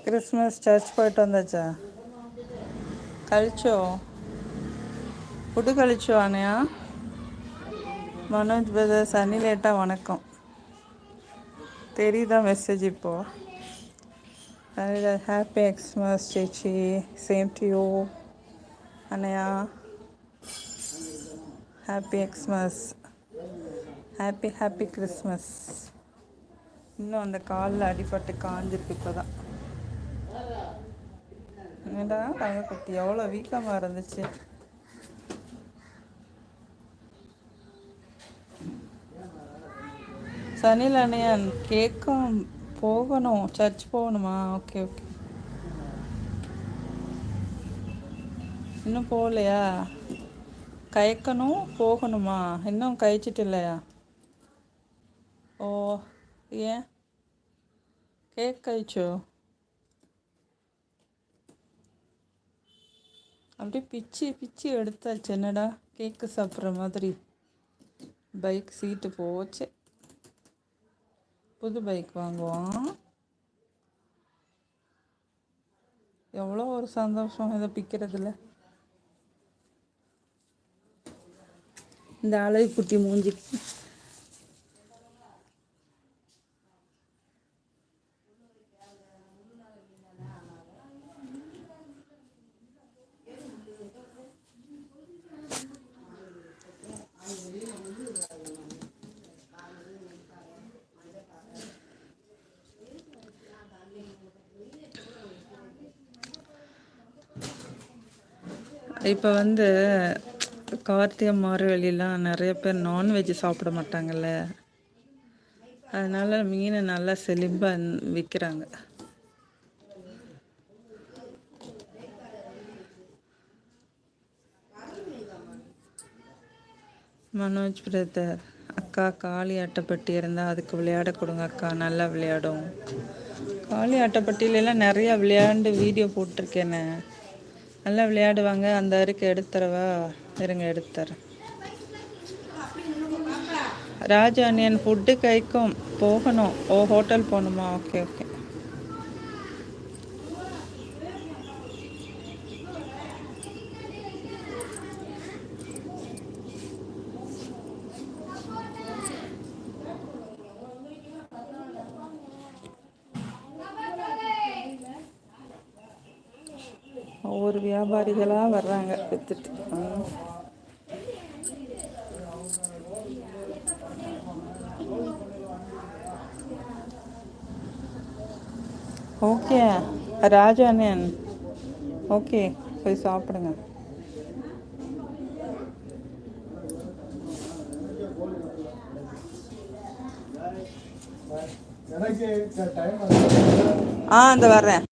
Christmas search போயிட்டு வந்தாச்சா? கழிச்சோ? புது கழிச்சோ அண்ணையா? மனோஜ் பிரதர் சனி லேட்டா வணக்கம். தெரியுதா மெசேஜ் இப்போ? ஹாப்பி எக்ஸ்மஸ் சேச்சி. சேம் டு யூ அண்ணையா. Happy Xmas. Happy happy Christmas. இன்னும் அந்த காலில் அடிபட்டு காஞ்சிருக்கு இப்போ தான். என்னடா தங்க குட்டி எவ்வளோ வீக்கமாக இருந்துச்சு. சனியில் அண்ணையன் கேட்கும் போகணும், சர்ச் போகணுமா? Okay okay. இன்னும் போகலையா? கயக்கணும் போகணுமா? இன்னும் கழிச்சிட்டு இல்லையா? ஓ, ஏன் கேக் கழிச்சோ? அப்படியே பிச்சு பிச்சு எடுத்தாச்சு. என்னடா கேக்கு சாப்பிட்ற மாதிரி. பைக் சீட்டு போச்சு. புது பைக் வாங்குவான். எவ்வளோ ஒரு சந்தோஷம் இதை பிக்கிறதுல. இந்த அழகு குட்டி மூஞ்சி. இப்போ கார்த்திகை மார்கழிலாம் நிறைய பேர் நான்வெஜ் சாப்பிட மாட்டாங்கல்ல. அதனால் மீனை நல்லா செழிப்பாக விற்கிறாங்க. மனோஜ் பிரதர், அக்கா காளி அட்டைப்பட்டி இருந்தால் அதுக்கு விளையாட கொடுங்க அக்கா, நல்லா விளையாடும். காளி அட்டைப்பட்டியிலலாம் நிறையா விளையாண்டு வீடியோ போட்டிருக்கேனே. நல்லா விளையாடுவாங்க. அந்த அருக்கு எடுத்துறவா? இருங்க எடுத்துறேன். ராஜு அண்ணியன் ஃபுட்டு கைக்கும் போகணும். ஓ, ஹோட்டல் போகணுமா? Okay okay. ஒவ்வொரு வியாபாரிகளாக வர்றாங்க விற்றுட்டு. ஓகே ராஜு அண்ணன், ஓகே போய் சாப்பிடுங்க. அந்த வர்றேன்.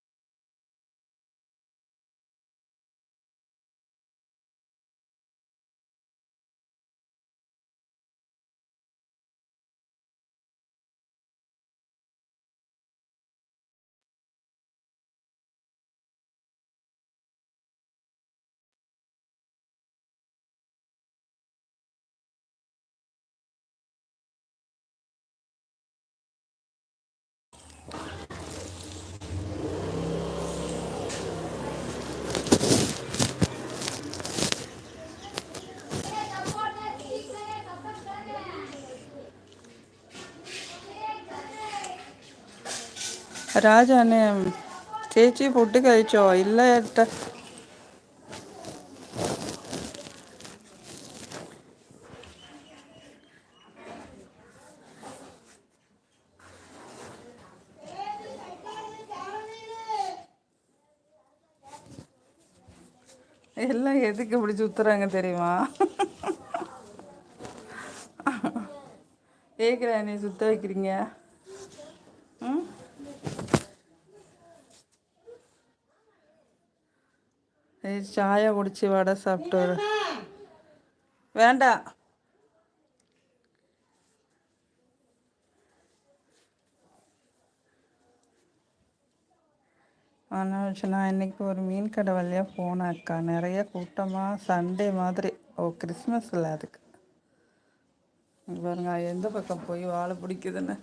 രാജു അന്നെ ചേച്ചി ഫുഡ് കഴിച്ചോ? ഇല്ല ഏട്ടാ. எல்லாம் எதுக்கு இப்படி சுத்துறாங்க தெரியுமா? ஏக்குறா நீ சுத்த வைக்கிறீங்க. சாயா குடிச்சு வடை சாப்பிட்டு வேண்டாம். ஆனால் நான் இன்னைக்கு ஒரு மீன் கடை வழியாக போனேன் அக்கா. நிறைய கூட்டமாக சண்டே மாதிரி. ஓ, கிறிஸ்மஸ் இல்லை அதுக்கு. பாருங்க எந்த பக்கம் போய் வாழை பிடிக்குதுன்னு.